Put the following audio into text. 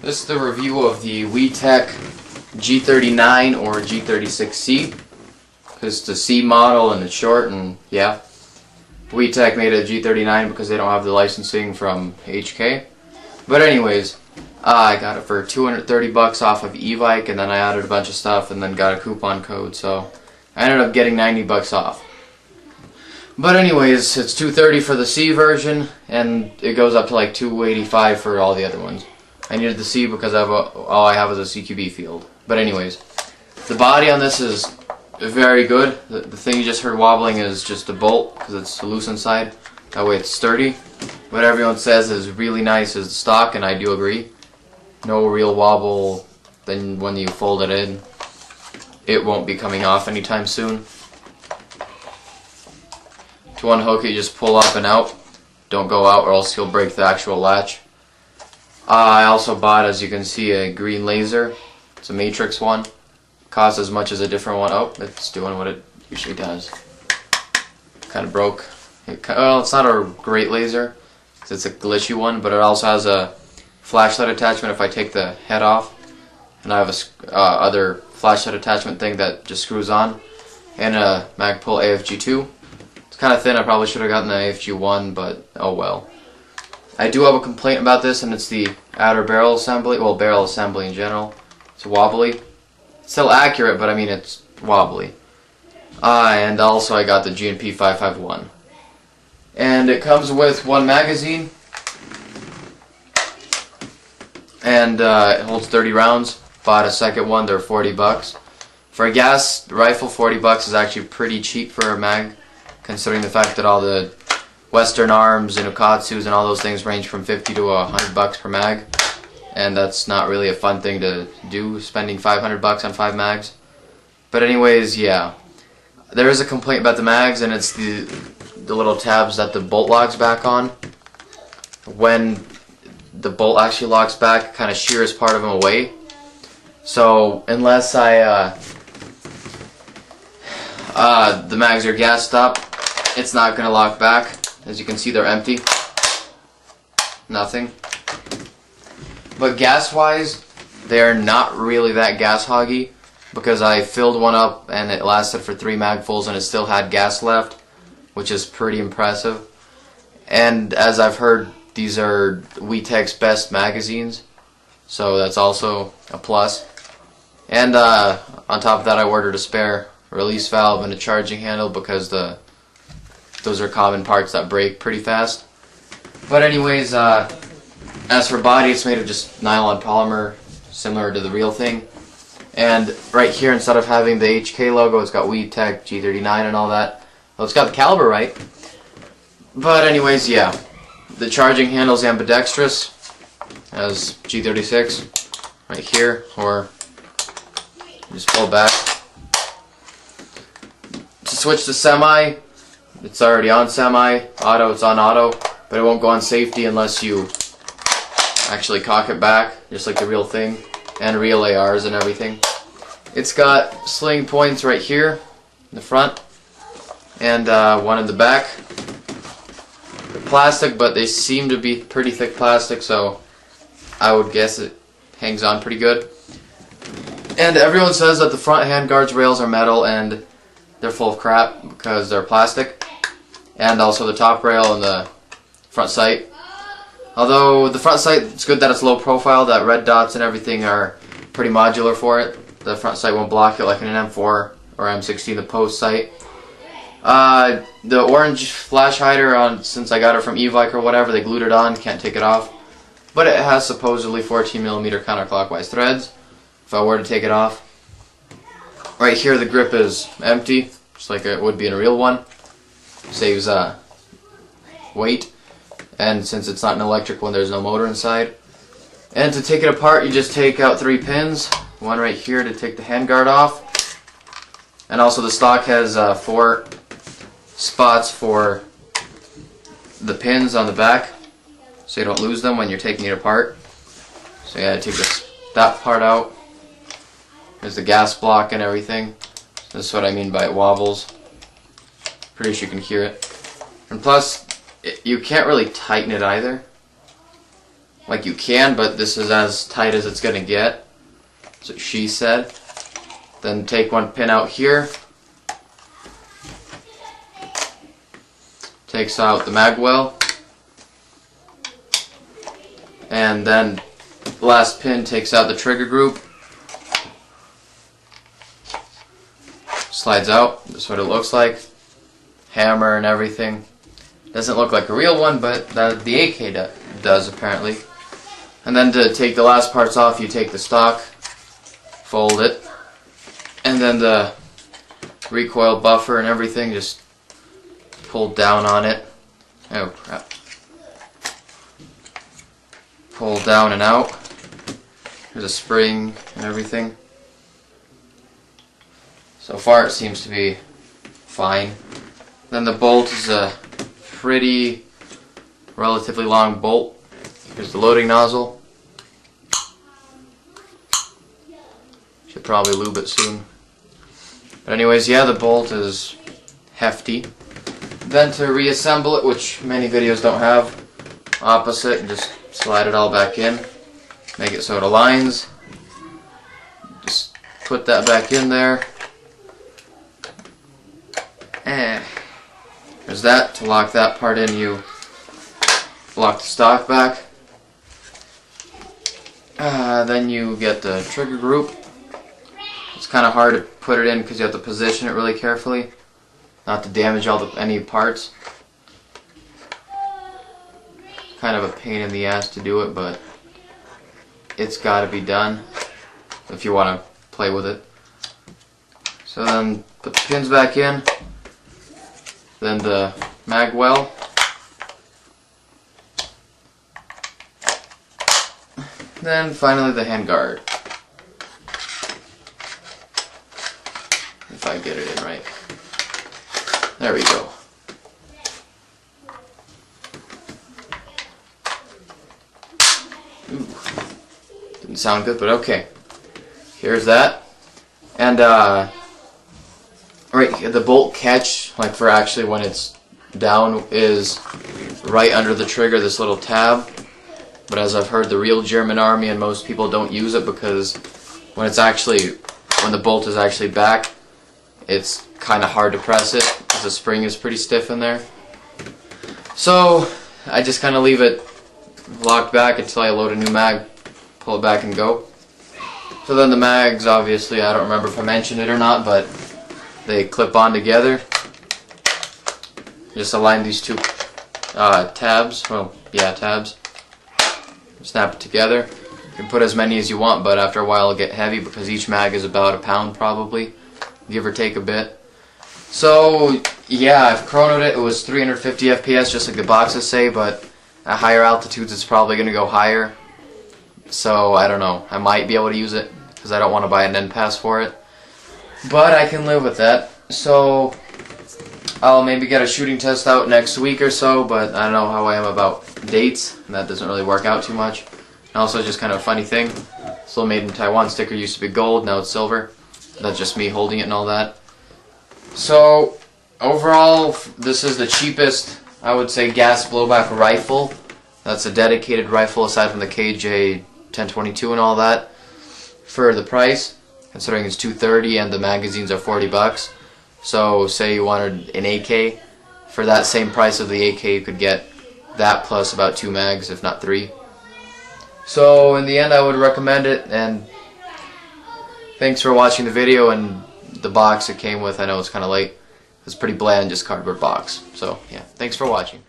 This is the review of the WeTech G39 or G36c. It's the C model and it's short, and yeah. WeTech made a G39 because they don't have the licensing from HK. But anyways, I got it for 230 bucks off of eBike, and then I added a bunch of stuff and then got a coupon code, so I ended up getting 90 bucks off. But anyways, it's 230 for the C version, and it goes up to like 285 for all the other ones. I needed the C because all I have is a CQB field. But anyways, the body on this is very good. The thing you just heard wobbling is just a bolt because it's loose inside. That way it's sturdy. What everyone says is really nice is the stock, and I do agree. No real wobble. Then when you fold it in, it won't be coming off anytime soon. To unhook it, you just pull up and out. Don't go out or else you'll break the actual latch. I also bought, as you can see, a green laser. It's a matrix one. Costs as much as a different one. Oh, it's doing what it usually does. Kind of broke. Well, it's not a great laser, because it's a glitchy one, but it also has a flashlight attachment if I take the head off. And I have a other flashlight attachment thing that just screws on. And a Magpul AFG2. It's kind of thin. I probably should have gotten the AFG1, but oh well. I do have a complaint about this, and it's the outer barrel assembly. Well, barrel assembly in general. It's wobbly. It's still accurate, but I mean it's wobbly. And also I got the GNP 551. And it comes with one magazine. And it holds 30 rounds. Bought a second one, they're 40 bucks. For a gas rifle, 40 bucks is actually pretty cheap for a mag, considering the fact that all the Western Arms and Ukatsus and all those things range from 50 to 100 bucks per mag. And that's not really a fun thing to do, spending 500 bucks on 5 mags. But anyways, yeah. There is a complaint about the mags, and it's the little tabs that the bolt locks back on. When the bolt actually locks back, it kind of shears part of them away. So unless the mags are gassed up, it's not going to lock back. As you can see, they're empty. Nothing. But gas-wise, they're not really that gas hoggy, because I filled one up and it lasted for 3 magfuls and it still had gas left, which is pretty impressive. And as I've heard, these are WeTech's best magazines, so that's also a plus. And on top of that, I ordered a spare release valve and a charging handle, because those are common parts that break pretty fast. But anyways, as for body, it's made of just nylon polymer, similar to the real thing. And right here, instead of having the HK logo, it's got WeTech G39 and all that. Well, it's got the caliber right. But anyways, yeah. The charging handle's ambidextrous, as G36, right here, or just pull back. To switch to semi, it's already on semi. Auto, it's on auto, but it won't go on safety unless you actually cock it back, just like the real thing, and real ARs and everything. It's got sling points right here in the front, and one in the back. They're plastic, but they seem to be pretty thick plastic, so I would guess it hangs on pretty good. And everyone says that the front handguards rails are metal, and they're full of crap because they're plastic. And also the top rail and the front sight. Although the front sight, it's good that it's low profile, that red dots and everything are pretty modular for it. The front sight won't block it like in an M4 or M16, the post sight. The orange flash hider, since I got it from eBike or whatever, they glued it on, can't take it off. But it has supposedly 14mm counterclockwise threads, if I were to take it off. Right here the grip is empty, just like it would be in a real one. Saves weight. And since it's not an electric one, there's no motor inside. And to take it apart, you just take out 3 pins. One right here to take the handguard off. And also the stock has 4 spots for the pins on the back, so you don't lose them when you're taking it apart. So you gotta take that part out. There's the gas block and everything. This is what I mean by it wobbles. Pretty sure you can hear it. And plus, you can't really tighten it either. like you can, but this is as tight as it's gonna get. That's what she said. Then take one pin out here. Takes out the mag well. And then the last pin takes out the trigger group. Slides out. That's what it looks like. Hammer and everything. Doesn't look like a real one, but the AK does apparently. And then to take the last parts off, you take the stock, fold it, and then the recoil buffer and everything, just pull down on it. Oh crap. Pull down and out. There's a spring and everything. So far it seems to be fine. Then the bolt is a pretty relatively long bolt. Here's the loading nozzle. Should probably lube it soon. But anyways, yeah, the bolt is hefty. Then to reassemble it, which many videos don't have, opposite, and just slide it all back in. Make it so it aligns. Just put that back in there. And there's that. To lock that part in, you lock the stock back. Then you get the trigger group. It's kind of hard to put it in because you have to position it really carefully, not to damage any parts. Kind of a pain in the ass to do it, but it's got to be done if you want to play with it. So then put the pins back in. Then the mag well. Then finally the hand guard. If I get it in right. There we go. Ooh. Didn't sound good, but okay. Here's that. And right, the bolt catch, like for actually when it's down, is right under the trigger, this little tab. But as I've heard, the real German army and most people don't use it because when the bolt is actually back, it's kind of hard to press it because the spring is pretty stiff in there. So I just kind of leave it locked back until I load a new mag, pull it back and go. So then the mags, obviously, I don't remember if I mentioned it or not, but they clip on together. Just align these two tabs, well, yeah, tabs. Snap it together. You can put as many as you want, but after a while it'll get heavy because each mag is about a pound probably, give or take a bit. So yeah, I've chronoed it. It was 350 FPS just like the boxes say, but at higher altitudes it's probably going to go higher. So I don't know. I might be able to use it because I don't want to buy an end pass for it. But I can live with that. So I'll maybe get a shooting test out next week or so, but I don't know how I am about dates, and that doesn't really work out too much. And also just kind of a funny thing, this little Made in Taiwan sticker used to be gold, now it's silver. That's just me holding it and all that. So overall, this is the cheapest, I would say, gas blowback rifle. That's a dedicated rifle aside from the KJ 1022 and all that for the price, considering it's $230 and the magazines are $40. So say you wanted an AK, for that same price of the AK you could get that plus about 2 mags, if not 3. So in the end I would recommend it, and thanks for watching the video and the box it came with. I know it's kind of late. It's pretty bland, just cardboard box. So yeah, thanks for watching.